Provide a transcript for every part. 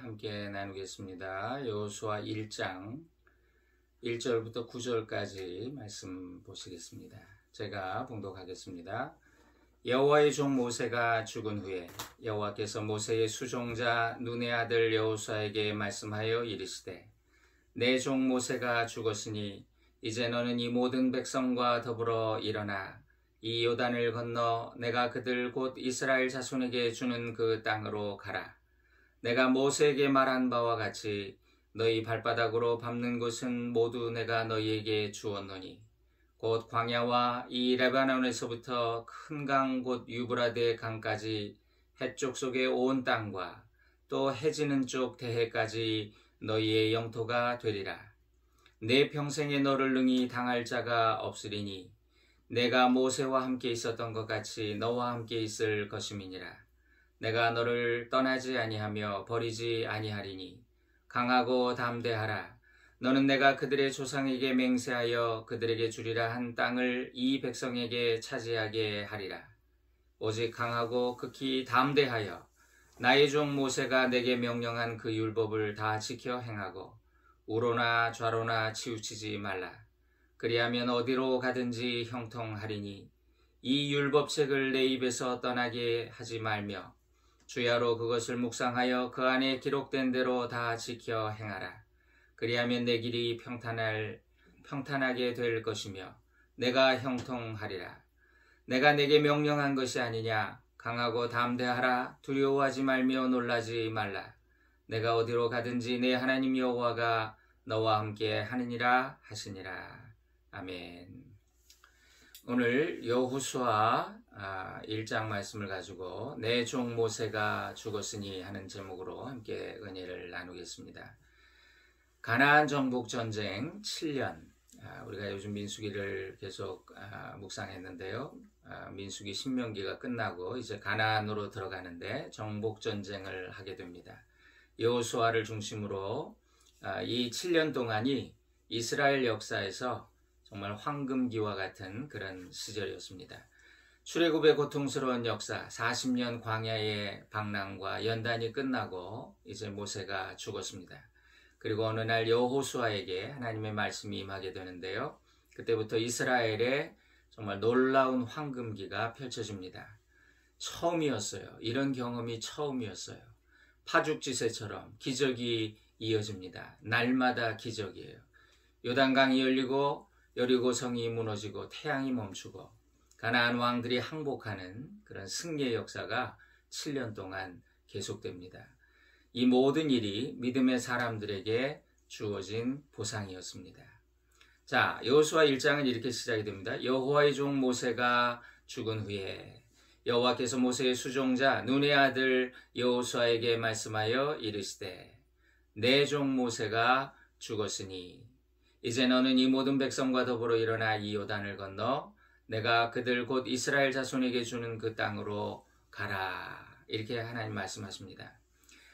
함께 나누겠습니다. 여호수아 1장 1절부터 9절까지 말씀 보시겠습니다. 제가 봉독하겠습니다. 여호와의 종 모세가 죽은 후에 여호와께서 모세의 수종자 눈의 아들 여호수아에게 말씀하여 이르시되 내 종 모세가 죽었으니 이제 너는 이 모든 백성과 더불어 일어나 이 요단을 건너 내가 그들 곧 이스라엘 자손에게 주는 그 땅으로 가라. 내가 모세에게 말한 바와 같이 너희 발바닥으로 밟는 곳은 모두 내가 너희에게 주었노니 곧 광야와 이 레바논에서부터 큰 강 곧 유브라데 강까지 해쪽 속의 온 땅과 또 해지는 쪽 대해까지 너희의 영토가 되리라. 내 평생에 너를 능히 당할 자가 없으리니 내가 모세와 함께 있었던 것 같이 너와 함께 있을 것임이니라. 내가 너를 떠나지 아니하며 버리지 아니하리니 강하고 담대하라. 너는 내가 그들의 조상에게 맹세하여 그들에게 주리라 한 땅을 이 백성에게 차지하게 하리라. 오직 강하고 극히 담대하여 나의 종 모세가 내게 명령한 그 율법을 다 지켜 행하고 우로나 좌로나 치우치지 말라. 그리하면 어디로 가든지 형통하리니 이 율법책을 내 입에서 떠나게 하지 말며 주야로 그것을 묵상하여 그 안에 기록된 대로 다 지켜 행하라. 그리하면 내 길이 평탄하게 될 것이며 내가 형통하리라. 내가 내게 명령한 것이 아니냐. 강하고 담대하라. 두려워하지 말며 놀라지 말라. 내가 어디로 가든지 내 하나님 여호와가 너와 함께 하느니라 하시니라. 아멘. 오늘 여호수아 1장 말씀을 가지고 내 종 모세가 죽었으니 하는 제목으로 함께 은혜를 나누겠습니다. 가나안 정복 전쟁 7년, 우리가 요즘 민수기를 계속 묵상했는데요. 민수기 신명기가 끝나고 이제 가나안으로 들어가는데 정복 전쟁을 하게 됩니다. 여호수아를 중심으로 이 7년 동안이 이스라엘 역사에서 정말 황금기와 같은 그런 시절이었습니다. 출애굽의 고통스러운 역사, 40년 광야의 방랑과 연단이 끝나고 이제 모세가 죽었습니다. 그리고 어느 날 여호수아에게 하나님의 말씀이 임하게 되는데요. 그때부터 이스라엘의 정말 놀라운 황금기가 펼쳐집니다. 처음이었어요. 이런 경험이 처음이었어요. 파죽지세처럼 기적이 이어집니다. 날마다 기적이에요. 요단강이 열리고 여리고성이 무너지고 태양이 멈추고 가나안 왕들이 항복하는 그런 승리의 역사가 7년 동안 계속됩니다. 이 모든 일이 믿음의 사람들에게 주어진 보상이었습니다. 자, 여호수아 1장은 이렇게 시작이 됩니다. 여호와의 종 모세가 죽은 후에 여호와께서 모세의 수종자 눈의 아들 여호수아에게 말씀하여 이르시되 내 종 모세가 죽었으니 이제 너는 이 모든 백성과 더불어 일어나 이 요단을 건너 내가 그들 곧 이스라엘 자손에게 주는 그 땅으로 가라. 이렇게 하나님 말씀하십니다.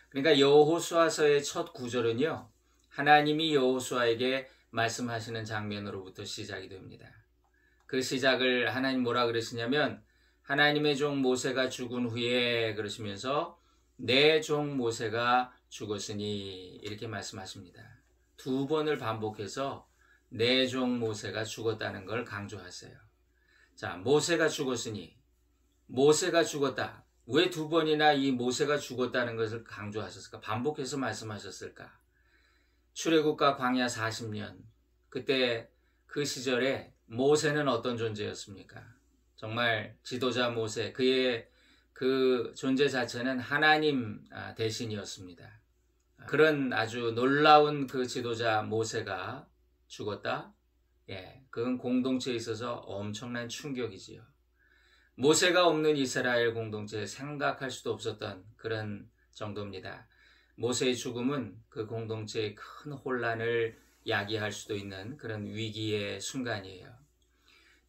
그러니까 여호수아서의 첫 구절은요. 하나님이 여호수아에게 말씀하시는 장면으로부터 시작이 됩니다. 그 시작을 하나님 뭐라 그러시냐면 하나님의 종 모세가 죽은 후에 그러시면서 내 종 모세가 죽었으니 이렇게 말씀하십니다. 두 번을 반복해서 내 종 모세가 죽었다는 걸 강조하세요. 자, 모세가 죽었으니 모세가 죽었다. 왜 두 번이나 이 모세가 죽었다는 것을 강조하셨을까? 반복해서 말씀하셨을까? 출애굽과 광야 40년 그때 그 시절에 모세는 어떤 존재였습니까? 정말 지도자 모세 그의 그 존재 자체는 하나님 대신이었습니다. 그런 아주 놀라운 그 지도자 모세가 죽었다? 예, 그건 공동체에 있어서 엄청난 충격이지요. 모세가 없는 이스라엘 공동체에 생각할 수도 없었던 그런 정도입니다. 모세의 죽음은 그 공동체의 큰 혼란을 야기할 수도 있는 그런 위기의 순간이에요.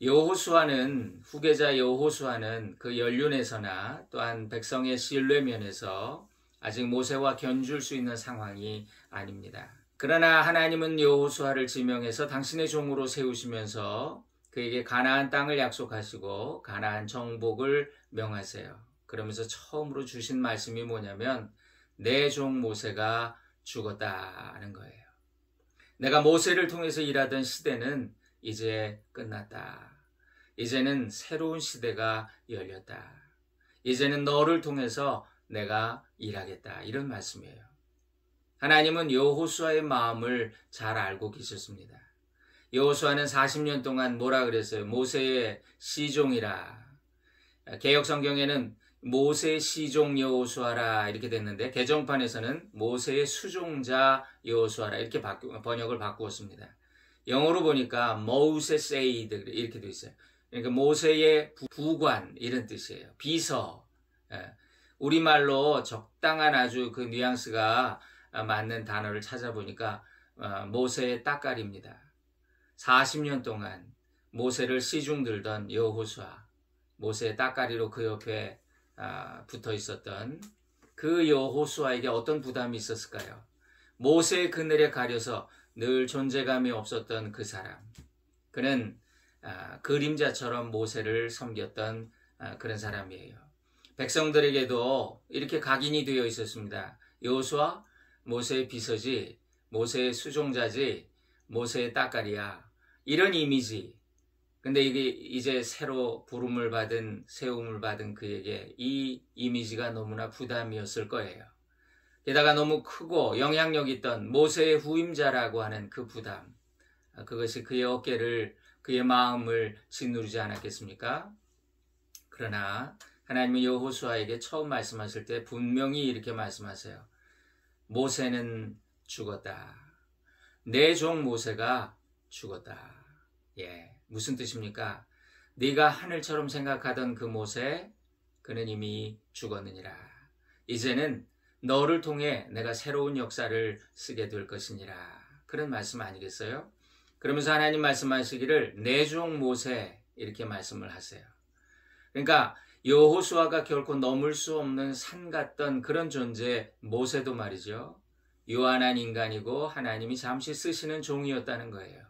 여호수아는 후계자 여호수아는 그 연륜에서나 또한 백성의 신뢰면에서 아직 모세와 견줄 수 있는 상황이 아닙니다. 그러나 하나님은 여호수아를 지명해서 당신의 종으로 세우시면서 그에게 가나안 땅을 약속하시고 가나안 정복을 명하세요. 그러면서 처음으로 주신 말씀이 뭐냐면 내 종 모세가 죽었다는 거예요. 내가 모세를 통해서 일하던 시대는 이제 끝났다. 이제는 새로운 시대가 열렸다. 이제는 너를 통해서 내가 일하겠다. 이런 말씀이에요. 하나님은 여호수아의 마음을 잘 알고 계셨습니다. 여호수아는 40년 동안 뭐라 그랬어요? 모세의 시종이라. 개역 성경에는 모세의 시종 여호수아라 이렇게 됐는데 개정판에서는 모세의 수종자 여호수아라 이렇게 번역을 바꾸었습니다. 영어로 보니까 Moses aid 이렇게 되어 있어요. 그러니까 모세의 부관 이런 뜻이에요. 비서. 우리말로 적당한 아주 그 뉘앙스가 맞는 단어를 찾아보니까 모세의 따까리입니다. 40년 동안 모세를 시중 들던 여호수아, 모세의 따까리로 그 옆에 붙어 있었던 그 여호수아에게 어떤 부담이 있었을까요? 모세의 그늘에 가려서 늘 존재감이 없었던 그 사람. 그는 그림자처럼 모세를 섬겼던 그런 사람이에요. 백성들에게도 이렇게 각인이 되어 있었습니다. 여호수아, 모세의 비서지, 모세의 수종자지, 모세의 따까리야. 이런 이미지. 근데 이게 이제 새로 부름을 받은, 세움을 받은 그에게 이 이미지가 너무나 부담이었을 거예요. 게다가 너무 크고 영향력 있던 모세의 후임자라고 하는 그 부담. 그것이 그의 어깨를, 그의 마음을 짓누르지 않았겠습니까? 그러나 하나님은 여호수아에게 처음 말씀하실 때 분명히 이렇게 말씀하세요. 모세는 죽었다. 내 종 모세가 죽었다. 예, 무슨 뜻입니까? 네가 하늘처럼 생각하던 그 모세, 그는 이미 죽었느니라. 이제는 너를 통해 내가 새로운 역사를 쓰게 될 것이니라. 그런 말씀 아니겠어요? 그러면서 하나님 말씀하시기를 내 종 모세 이렇게 말씀을 하세요. 그러니까 여호수아가 결코 넘을 수 없는 산 같던 그런 존재 모세도 말이죠. 유한한 인간이고 하나님이 잠시 쓰시는 종이었다는 거예요.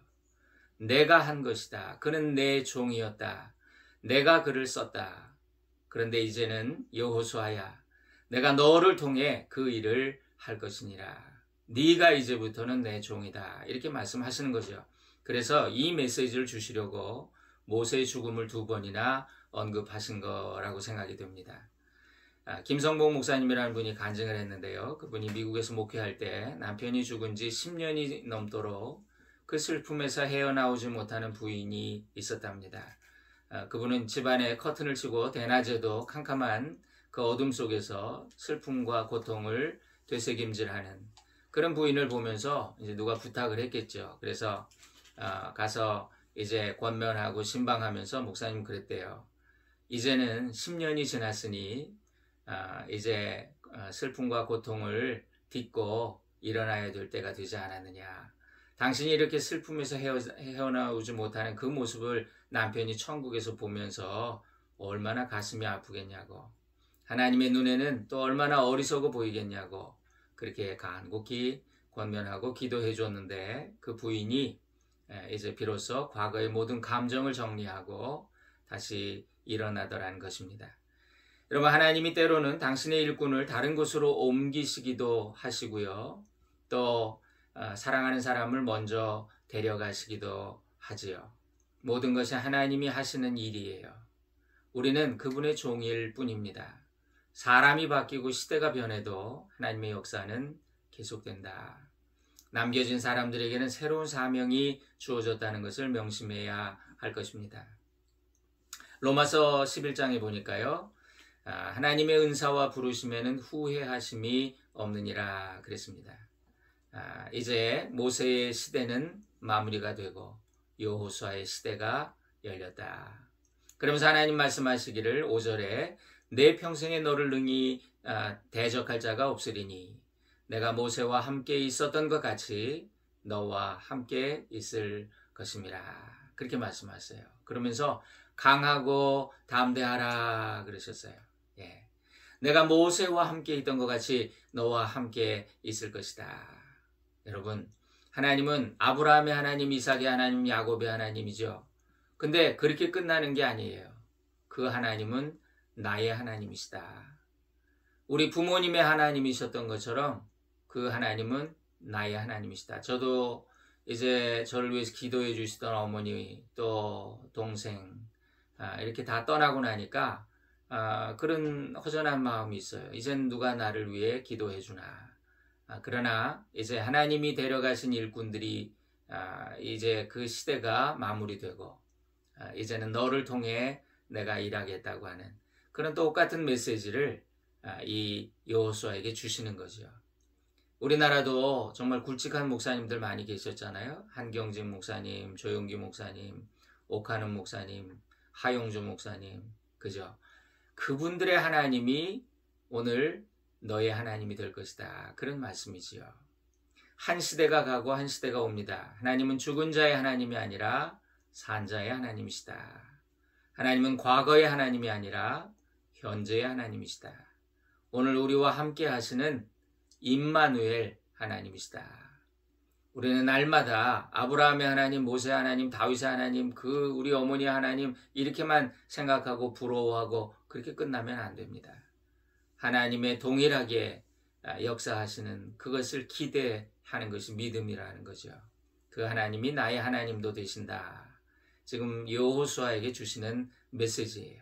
내가 한 것이다. 그는 내 종이었다. 내가 그를 썼다. 그런데 이제는 여호수아야, 내가 너를 통해 그 일을 할 것이니라. 네가 이제부터는 내 종이다. 이렇게 말씀하시는 거죠. 그래서 이 메시지를 주시려고 모세의 죽음을 2번이나 언급하신 거라고 생각이 됩니다. 김성봉 목사님이라는 분이 간증을 했는데요. 그분이 미국에서 목회할 때 남편이 죽은 지 10년이 넘도록 그 슬픔에서 헤어나오지 못하는 부인이 있었답니다. 그분은 집안에 커튼을 치고 대낮에도 캄캄한 그 어둠 속에서 슬픔과 고통을 되새김질하는 그런 부인을 보면서 이제 누가 부탁을 했겠죠. 그래서 가서 이제 권면하고 신방하면서 목사님 그랬대요. 이제는 10년이 지났으니 이제 슬픔과 고통을 딛고 일어나야 될 때가 되지 않았느냐. 당신이 이렇게 슬픔에서 헤어나오지 못하는 그 모습을 남편이 천국에서 보면서 얼마나 가슴이 아프겠냐고. 하나님의 눈에는 또 얼마나 어리석어 보이겠냐고. 그렇게 간곡히 권면하고 기도해 줬는데 그 부인이 이제 비로소 과거의 모든 감정을 정리하고 다시 일어나더라는 것입니다. 여러분, 하나님이 때로는 당신의 일꾼을 다른 곳으로 옮기시기도 하시고요. 또 사랑하는 사람을 먼저 데려가시기도 하지요. 모든 것이 하나님이 하시는 일이에요. 우리는 그분의 종일 뿐입니다. 사람이 바뀌고 시대가 변해도 하나님의 역사는 계속된다. 남겨진 사람들에게는 새로운 사명이 주어졌다는 것을 명심해야 할 것입니다. 로마서 11장에 보니까요. 하나님의 은사와 부르심에는 후회하심이 없느니라 그랬습니다. 이제 모세의 시대는 마무리가 되고 여호수아의 시대가 열렸다. 그러면서 하나님 말씀하시기를 5절에 내 평생에 너를 능히 대적할 자가 없으리니 내가 모세와 함께 있었던 것 같이 너와 함께 있을 것임이라. 그렇게 말씀하세요. 그러면서 강하고 담대하라 그러셨어요. 예. 내가 모세와 함께 있던 것 같이 너와 함께 있을 것이다. 여러분, 하나님은 아브라함의 하나님, 이삭의 하나님, 야곱의 하나님이죠. 근데 그렇게 끝나는 게 아니에요. 그 하나님은 나의 하나님이시다. 우리 부모님의 하나님이셨던 것처럼 그 하나님은 나의 하나님이시다. 저도 이제 저를 위해서 기도해 주시던 어머니 또 동생 이렇게 다 떠나고 나니까 그런 허전한 마음이 있어요. 이젠 누가 나를 위해 기도해 주나. 그러나 이제 하나님이 데려가신 일꾼들이 이제 그 시대가 마무리되고 이제는 너를 통해 내가 일하겠다고 하는 그런 똑같은 메시지를 이 여호수아에게 주시는 거죠. 우리나라도 정말 굵직한 목사님들 많이 계셨잖아요. 한경직 목사님, 조용기 목사님, 오카는 목사님, 하용주 목사님, 그죠? 그분들의 하나님이 오늘 너의 하나님이 될 것이다. 그런 말씀이지요. 한 시대가 가고 한 시대가 옵니다. 하나님은 죽은 자의 하나님이 아니라 산 자의 하나님이시다. 하나님은 과거의 하나님이 아니라 현재의 하나님이시다. 오늘 우리와 함께 하시는 임마누엘 하나님이시다. 우리는 날마다 아브라함의 하나님, 모세의 하나님, 다윗의 하나님, 그 우리 어머니의 하나님 이렇게만 생각하고 부러워하고 그렇게 끝나면 안 됩니다. 하나님의 동일하게 역사하시는 그것을 기대하는 것이 믿음이라는 거죠. 그 하나님이 나의 하나님도 되신다. 지금 여호수아에게 주시는 메시지예요.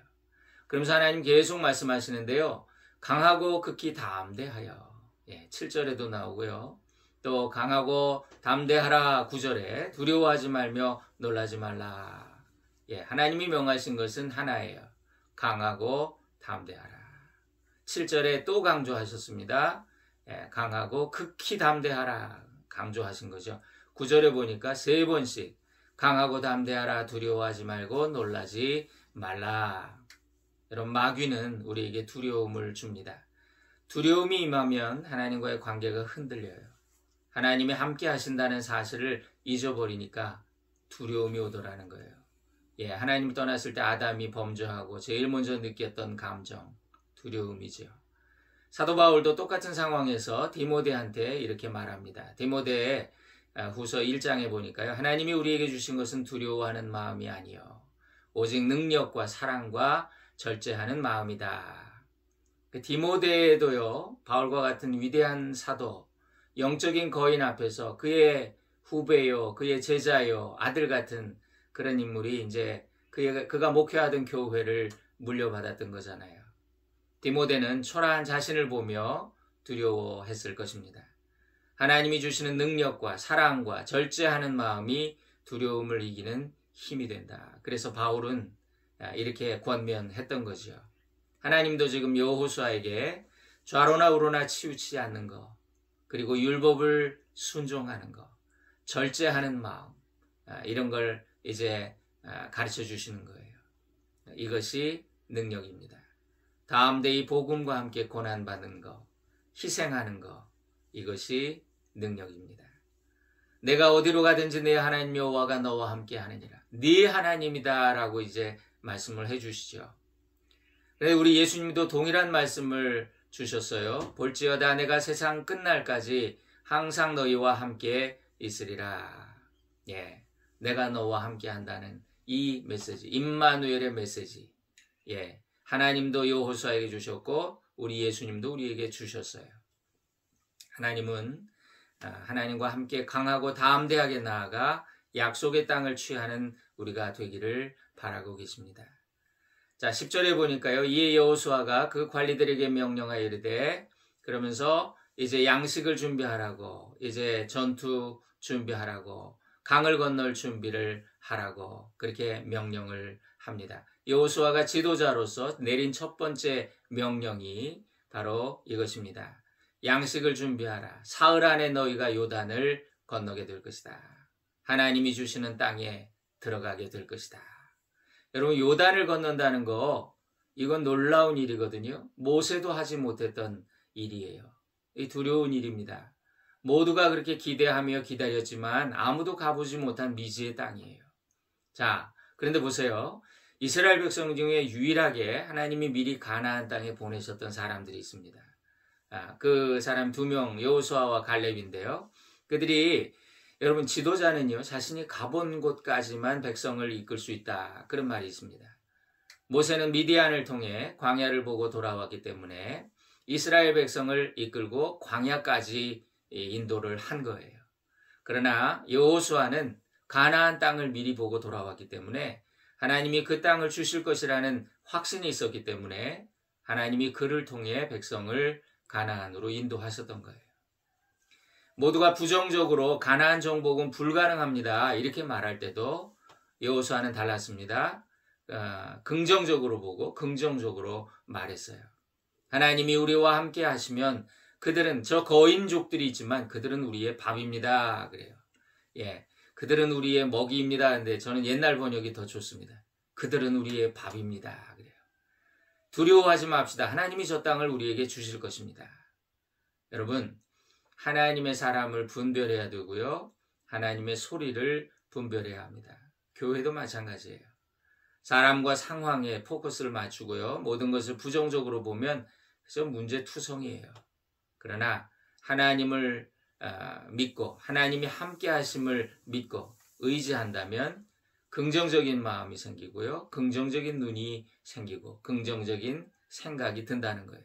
그러면서 하나님 계속 말씀하시는데요. 강하고 극히 담대하여 7절에도 나오고요. 또 강하고 담대하라 9절에 두려워하지 말며 놀라지 말라. 하나님이 명하신 것은 하나예요. 강하고 담대하라. 7절에 또 강조하셨습니다. 강하고 극히 담대하라 강조하신 거죠. 9절에 보니까 3번씩 강하고 담대하라 두려워하지 말고 놀라지 말라. 여러분 마귀는 우리에게 두려움을 줍니다. 두려움이 임하면 하나님과의 관계가 흔들려요. 하나님이 함께 하신다는 사실을 잊어버리니까 두려움이 오더라는 거예요. 하나님 떠났을 때 아담이 범죄하고 제일 먼저 느꼈던 감정, 두려움이죠. 사도 바울도 똑같은 상황에서 디모데한테 이렇게 말합니다. 디모데 후서 1장에 보니까요. 하나님이 우리에게 주신 것은 두려워하는 마음이 아니요 오직 능력과 사랑과 절제하는 마음이다. 디모데에도요. 바울과 같은 위대한 사도, 영적인 거인 앞에서 그의 후배요, 그의 제자요, 아들 같은 그런 인물이 이제 그가 목회하던 교회를 물려받았던 거잖아요. 디모데는 초라한 자신을 보며 두려워했을 것입니다. 하나님이 주시는 능력과 사랑과 절제하는 마음이 두려움을 이기는 힘이 된다. 그래서 바울은 이렇게 권면했던 거죠. 하나님도 지금 여호수아에게 좌로나 우로나 치우치지 않는 것, 그리고 율법을 순종하는 것, 절제하는 마음, 이런 걸 이제 가르쳐 주시는 거예요. 이것이 능력입니다. 담대히 복음과 함께 고난받는 것, 희생하는 것, 이것이 능력입니다. 내가 어디로 가든지 내 하나님 여호와가 너와 함께 하느니라. 네 하나님이다 라고 이제 말씀을 해주시죠. 우리 예수님도 동일한 말씀을 주셨어요. 볼지어다 내가 세상 끝날까지 항상 너희와 함께 있으리라. 내가 너와 함께 한다는 이 메시지, 임마누엘의 메시지. 하나님도 여호수아에게 주셨고 우리 예수님도 우리에게 주셨어요. 하나님은 하나님과 함께 강하고 담대하게 나아가 약속의 땅을 취하는 우리가 되기를 바라고 계십니다. 자, 10절에 보니까요. 이에 여호수아가 그 관리들에게 명령하여 이르되, 그러면서 이제 양식을 준비하라고, 이제 전투 준비하라고, 강을 건널 준비를 하라고 그렇게 명령을 합니다. 여호수아가 지도자로서 내린 첫 번째 명령이 바로 이것입니다. 양식을 준비하라. 사흘 안에 너희가 요단을 건너게 될 것이다. 하나님이 주시는 땅에 들어가게 될 것이다. 여러분 요단을 건넌다는 거 이건 놀라운 일이거든요. 모세도 하지 못했던 일이에요. 이 두려운 일입니다. 모두가 그렇게 기대하며 기다렸지만 아무도 가보지 못한 미지의 땅이에요. 자, 그런데 보세요. 이스라엘 백성 중에 유일하게 하나님이 미리 가나안 땅에 보내셨던 사람들이 있습니다. 그 사람 2명 여호수아와 갈렙인데요. 그들이 여러분 지도자는요 자신이 가본 곳까지만 백성을 이끌 수 있다 그런 말이 있습니다. 모세는 미디안을 통해 광야를 보고 돌아왔기 때문에 이스라엘 백성을 이끌고 광야까지 인도를 한 거예요. 그러나 여호수아는 가나안 땅을 미리 보고 돌아왔기 때문에 하나님이 그 땅을 주실 것이라는 확신이 있었기 때문에 하나님이 그를 통해 백성을 가나안으로 인도하셨던 거예요. 모두가 부정적으로 가나안 정복은 불가능합니다, 이렇게 말할 때도 여호수아는 달랐습니다. 긍정적으로 보고 긍정적으로 말했어요. 하나님이 우리와 함께 하시면 그들은 저 거인족들이 있지만 그들은 우리의 밥입니다, 그래요. 예, 그들은 우리의 먹이입니다. 근데 저는 옛날 번역이 더 좋습니다. 그들은 우리의 밥입니다, 그래요. 두려워하지 맙시다. 하나님이 저 땅을 우리에게 주실 것입니다. 여러분, 하나님의 사람을 분별해야 되고요, 하나님의 소리를 분별해야 합니다. 교회도 마찬가지예요. 사람과 상황에 포커스를 맞추고요, 모든 것을 부정적으로 보면 그저 문제투성이에요. 그러나 하나님을 믿고 하나님이 함께 하심을 믿고 의지한다면 긍정적인 마음이 생기고요, 긍정적인 눈이 생기고 긍정적인 생각이 든다는 거예요.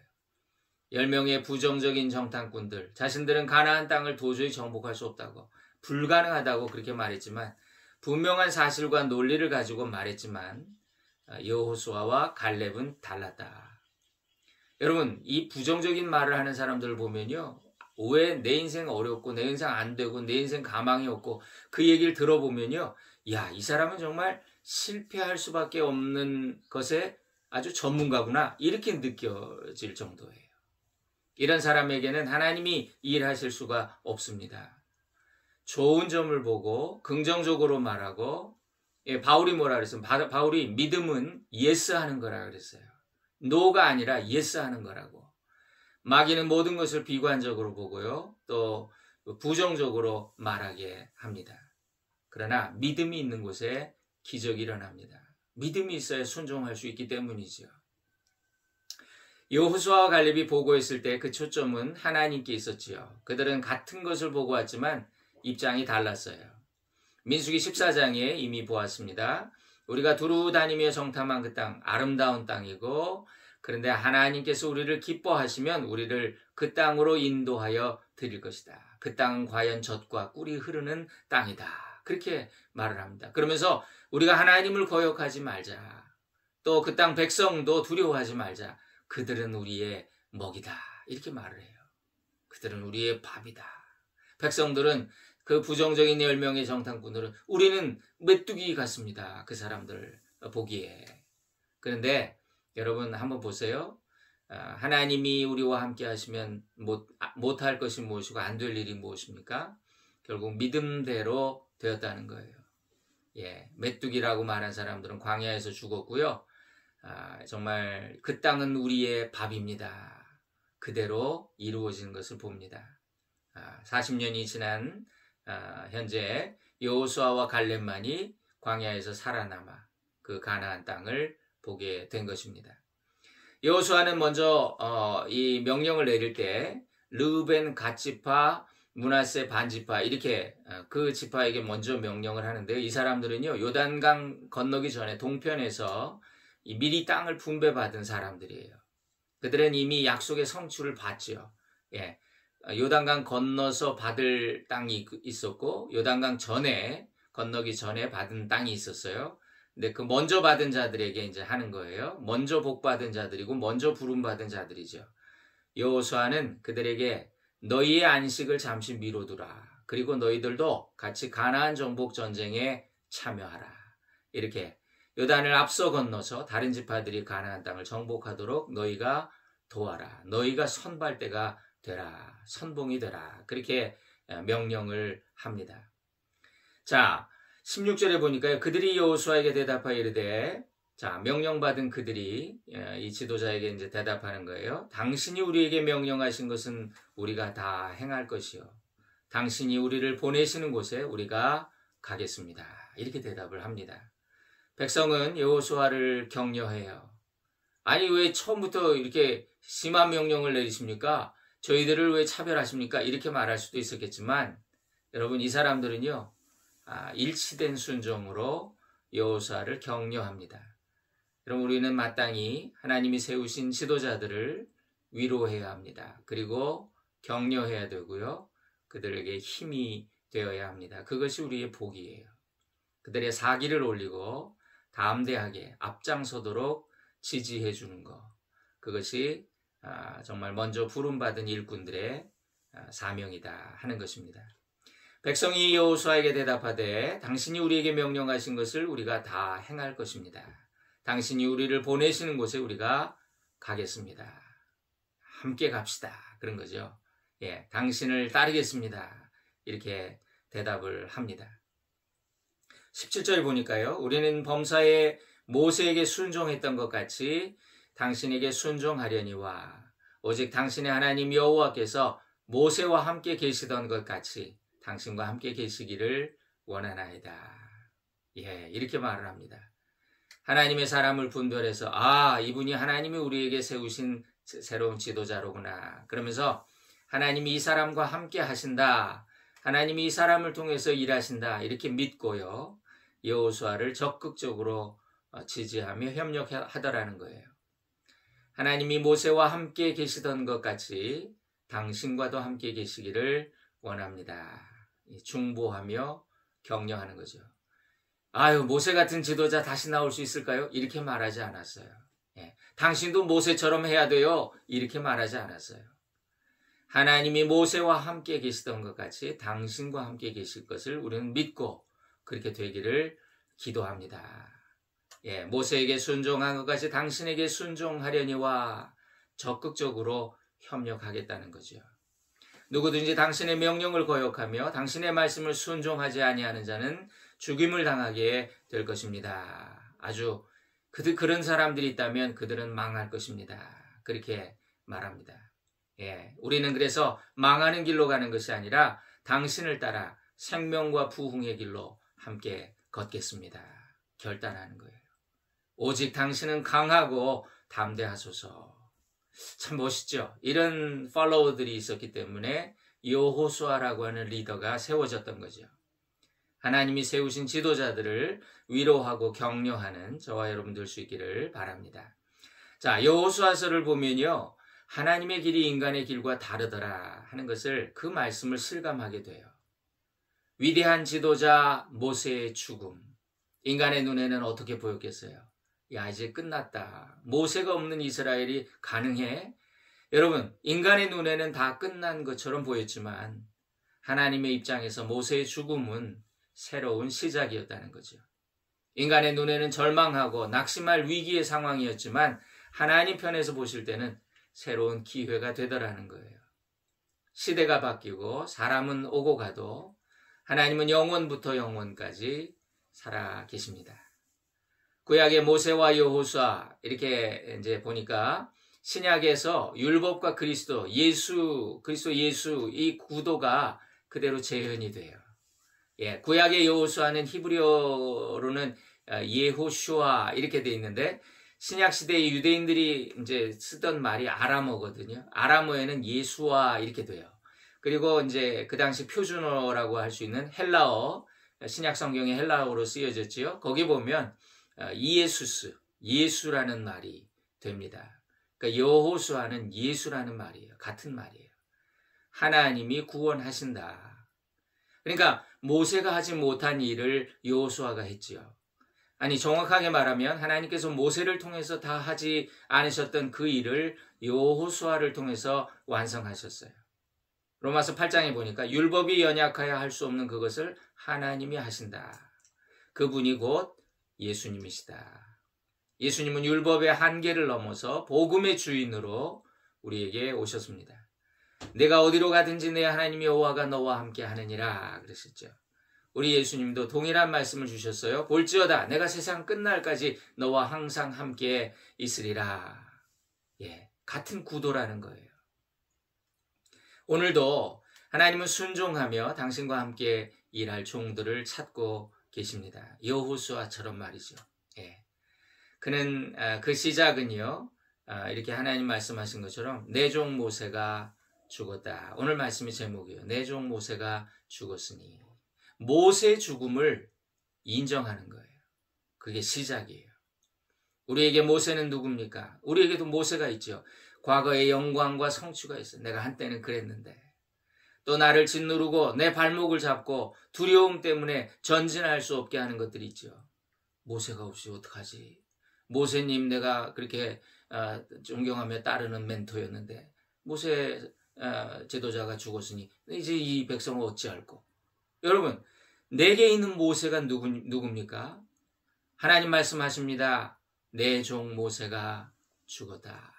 10명의 부정적인 정탐꾼들, 자신들은 가나안 땅을 도저히 정복할 수 없다고, 불가능하다고 그렇게 말했지만, 분명한 사실과 논리를 가지고 말했지만 여호수아와 갈렙은 달랐다. 여러분, 이 부정적인 말을 하는 사람들을 보면요, 왜 내 인생 어렵고 내 인생 안 되고 내 인생 가망이 없고 그 얘기를 들어보면요, 야, 이 사람은 정말 실패할 수밖에 없는 것에 아주 전문가구나, 이렇게 느껴질 정도예요. 이런 사람에게는 하나님이 일하실 수가 없습니다. 좋은 점을 보고 긍정적으로 말하고, 바울이 뭐라 그랬어요? 바울이 믿음은 예스 하는 거라 그랬어요. 노가 아니라 예스 하는 거라고. 마귀는 모든 것을 비관적으로 보고요, 또 부정적으로 말하게 합니다. 그러나 믿음이 있는 곳에 기적이 일어납니다. 믿음이 있어야 순종할 수 있기 때문이죠. 여호수아와 갈렙이 보고했을 때 그 초점은 하나님께 있었지요. 그들은 같은 것을 보고 왔지만 입장이 달랐어요. 민수기 14장에 이미 보았습니다. 우리가 두루 다니며 정탐한 그 땅, 아름다운 땅이고, 그런데 하나님께서 우리를 기뻐하시면 우리를 그 땅으로 인도하여 드릴 것이다. 그 땅은 과연 젖과 꿀이 흐르는 땅이다, 그렇게 말을 합니다. 그러면서 우리가 하나님을 거역하지 말자, 또 그 땅 백성도 두려워하지 말자, 그들은 우리의 먹이다, 이렇게 말을 해요. 그들은 우리의 밥이다. 백성들은, 그 부정적인 10명의 정탐꾼들은 우리는 메뚜기 같습니다, 그 사람들 보기에. 그런데 여러분 한번 보세요. 하나님이 우리와 함께 하시면 못할 것이 무엇이고 안 될 일이 무엇입니까? 결국 믿음대로 되었다는 거예요. 예, 메뚜기라고 말한 사람들은 광야에서 죽었고요. 정말 그 땅은 우리의 밥입니다, 그대로 이루어지는 것을 봅니다. 40년이 지난 현재 여호수아와 갈렙만이 광야에서 살아남아 그 가나안 땅을 보게 된 것입니다. 여호수아는 먼저 이 명령을 내릴 때 르우벤 갓지파, 므낫세 반지파, 이렇게 그 지파에게 먼저 명령을 하는데요, 이 사람들은요, 요단강 건너기 전에 동편에서 미리 땅을 분배받은 사람들이에요. 그들은 이미 약속의 성취를 받죠. 예, 요단강 건너서 받을 땅이 있었고, 요단강 전에, 건너기 전에 받은 땅이 있었어요. 근데 그 먼저 받은 자들에게 이제 하는 거예요. 먼저 복 받은 자들이고 먼저 부름 받은 자들이죠. 여호수아는 그들에게 너희의 안식을 잠시 미뤄두라. 그리고 너희들도 같이 가나안 정복 전쟁에 참여하라. 이렇게 요단을 앞서 건너서 다른 지파들이 가나안 땅을 정복하도록 너희가 도와라. 너희가 선발대가 되라. 선봉이 되라. 그렇게 명령을 합니다. 자, 16절에 보니까요, 그들이 여호수아에게 대답하여 이르되, 자, 명령받은 그들이 이 지도자에게 이제 대답하는 거예요. 당신이 우리에게 명령하신 것은 우리가 다 행할 것이요, 당신이 우리를 보내시는 곳에 우리가 가겠습니다. 이렇게 대답을 합니다. 백성은 여호수아를 격려해요. 아니, 왜 처음부터 이렇게 심한 명령을 내리십니까? 저희들을 왜 차별하십니까? 이렇게 말할 수도 있었겠지만, 여러분, 이 사람들은요, 일치된 순종으로 여호수아를 격려합니다. 그럼 우리는 마땅히 하나님이 세우신 지도자들을 위로해야 합니다. 그리고 격려해야 되고요. 그들에게 힘이 되어야 합니다. 그것이 우리의 복이에요. 그들의 사기를 올리고 담대하게 앞장서도록 지지해 주는 것. 그것이 정말 먼저 부름받은 일꾼들의 사명이다 하는 것입니다. 백성이 여호수아에게 대답하되 당신이 우리에게 명령하신 것을 우리가 다 행할 것입니다. 당신이 우리를 보내시는 곳에 우리가 가겠습니다. 함께 갑시다. 그런 거죠. 예, 당신을 따르겠습니다. 이렇게 대답을 합니다. 17절 보니까요. 우리는 범사에 모세에게 순종했던 것 같이 당신에게 순종하려니와 오직 당신의 하나님 여호와께서 모세와 함께 계시던 것 같이 당신과 함께 계시기를 원하나이다. 예, 이렇게 말을 합니다. 하나님의 사람을 분별해서 이분이 하나님이 우리에게 세우신 새로운 지도자로구나. 그러면서 하나님이 이 사람과 함께 하신다. 하나님이 이 사람을 통해서 일하신다. 이렇게 믿고요. 여호수아를 적극적으로 지지하며 협력하더라는 거예요. 하나님이 모세와 함께 계시던 것 같이 당신과도 함께 계시기를 원합니다. 중보하며 격려하는 거죠. 모세 같은 지도자 다시 나올 수 있을까요? 이렇게 말하지 않았어요. 예, 당신도 모세처럼 해야 돼요. 이렇게 말하지 않았어요. 하나님이 모세와 함께 계시던 것 같이 당신과 함께 계실 것을 우리는 믿고 그렇게 되기를 기도합니다. 예, 모세에게 순종한 것 같이 당신에게 순종하려니와 적극적으로 협력하겠다는 거죠. 누구든지 당신의 명령을 거역하며 당신의 말씀을 순종하지 아니하는 자는 죽임을 당하게 될 것입니다. 아주 그런 사람들이 있다면 그들은 망할 것입니다. 그렇게 말합니다. 예, 우리는 그래서 망하는 길로 가는 것이 아니라 당신을 따라 생명과 부흥의 길로 함께 걷겠습니다. 결단하는 거예요. 오직 당신은 강하고 담대하소서. 참 멋있죠. 이런 팔로워들이 있었기 때문에 여호수아라고 하는 리더가 세워졌던 거죠. 하나님이 세우신 지도자들을 위로하고 격려하는 저와 여러분 될 수 있기를 바랍니다. 자, 여호수아서를 보면요. 하나님의 길이 인간의 길과 다르더라 하는 것을 그 말씀을 실감하게 돼요. 위대한 지도자 모세의 죽음. 인간의 눈에는 어떻게 보였겠어요? 야, 이제 끝났다. 모세가 없는 이스라엘이 가능해? 여러분, 인간의 눈에는 다 끝난 것처럼 보였지만 하나님의 입장에서 모세의 죽음은 새로운 시작이었다는 거죠. 인간의 눈에는 절망하고 낙심할 위기의 상황이었지만 하나님 편에서 보실 때는 새로운 기회가 되더라는 거예요. 시대가 바뀌고 사람은 오고 가도 하나님은 영원부터 영원까지 살아 계십니다. 구약의 모세와 여호수아 이렇게 이제 보니까 신약에서 율법과 그리스도 예수 이 구도가 그대로 재현이 돼요. 예, 구약의 여호수아는 히브리어로는 예호슈아 이렇게 돼 있는데 신약 시대의 유대인들이 이제 쓰던 말이 아람어거든요. 아람어에는 예수아 이렇게 돼요. 그리고 이제 그 당시 표준어라고 할 수 있는 헬라어, 신약 성경에 헬라어로 쓰여졌지요. 거기 보면 이에수스, 예수라는 말이 됩니다. 그러니까 여호수아는 예수라는 말이에요. 같은 말이에요. 하나님이 구원하신다. 그러니까 모세가 하지 못한 일을 여호수아가 했지요. 아니 정확하게 말하면 하나님께서 모세를 통해서 다 하지 않으셨던 그 일을 여호수아를 통해서 완성하셨어요. 로마서 8장에 보니까 율법이 연약하여 할 수 없는 그것을 하나님이 하신다. 그분이 곧 예수님이시다. 예수님은 율법의 한계를 넘어서 복음의 주인으로 우리에게 오셨습니다. 내가 어디로 가든지 내 하나님 여호와가 너와 함께 하느니라 그랬었죠. 우리 예수님도 동일한 말씀을 주셨어요. 볼지어다 내가 세상 끝날까지 너와 항상 함께 있으리라. 예, 같은 구도라는 거예요. 오늘도 하나님은 순종하며 당신과 함께 일할 종들을 찾고 계십니다. 여호수아처럼 말이죠. 예. 그는 그 시작은요. 이렇게 하나님 말씀하신 것처럼 내 종 모세가 죽었다. 오늘 말씀의 제목이에요. 내 종 모세가 죽었으니. 모세의 죽음을 인정하는 거예요. 그게 시작이에요. 우리에게 모세는 누굽니까? 우리에게도 모세가 있죠. 과거의 영광과 성취가 있어. 내가 한때는 그랬는데. 또 나를 짓누르고 내 발목을 잡고 두려움 때문에 전진할 수 없게 하는 것들이 있죠. 모세가 없이 어떡하지? 모세님 내가 그렇게 존경하며 따르는 멘토였는데 모세 지도자가 죽었으니 이제 이 백성을 어찌할꼬? 여러분, 내게 있는 모세가 누굽니까? 하나님 말씀하십니다. 내 종 모세가 죽었다.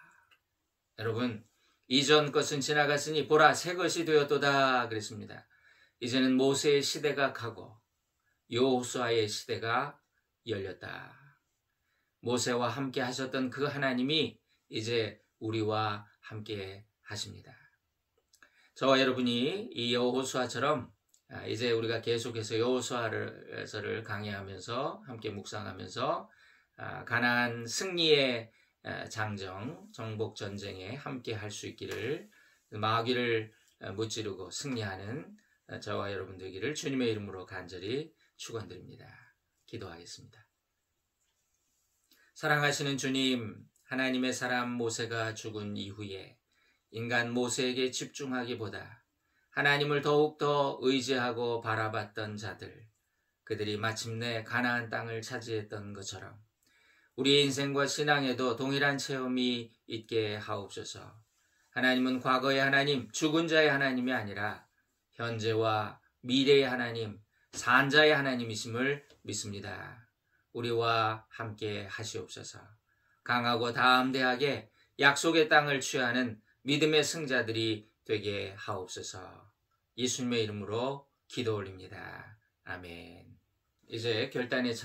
여러분, 이전 것은 지나갔으니 보라 새 것이 되었도다 그랬습니다. 이제는 모세의 시대가 가고 여호수아의 시대가 열렸다. 모세와 함께 하셨던 그 하나님이 이제 우리와 함께 하십니다. 저와 여러분이 이 여호수아처럼 이제 우리가 계속해서 여호수아서를 강의하면서 함께 묵상하면서 가나안 승리의 장정, 정복 전쟁에 함께 할 수 있기를 마귀를 무찌르고 승리하는 저와 여러분 되기를 주님의 이름으로 간절히 축원드립니다. 기도하겠습니다. 사랑하시는 주님, 하나님의 사람 모세가 죽은 이후에 인간 모세에게 집중하기보다 하나님을 더욱더 의지하고 바라봤던 자들, 그들이 마침내 가나안 땅을 차지했던 것처럼 우리의 인생과 신앙에도 동일한 체험이 있게 하옵소서. 하나님은 과거의 하나님, 죽은 자의 하나님이 아니라 현재와 미래의 하나님, 산자의 하나님이심을 믿습니다. 우리와 함께 하시옵소서. 강하고 담대하게 약속의 땅을 취하는 믿음의 승자들이 되게 하옵소서. 예수님의 이름으로 기도 올립니다. 아멘. 이제 결단의 찬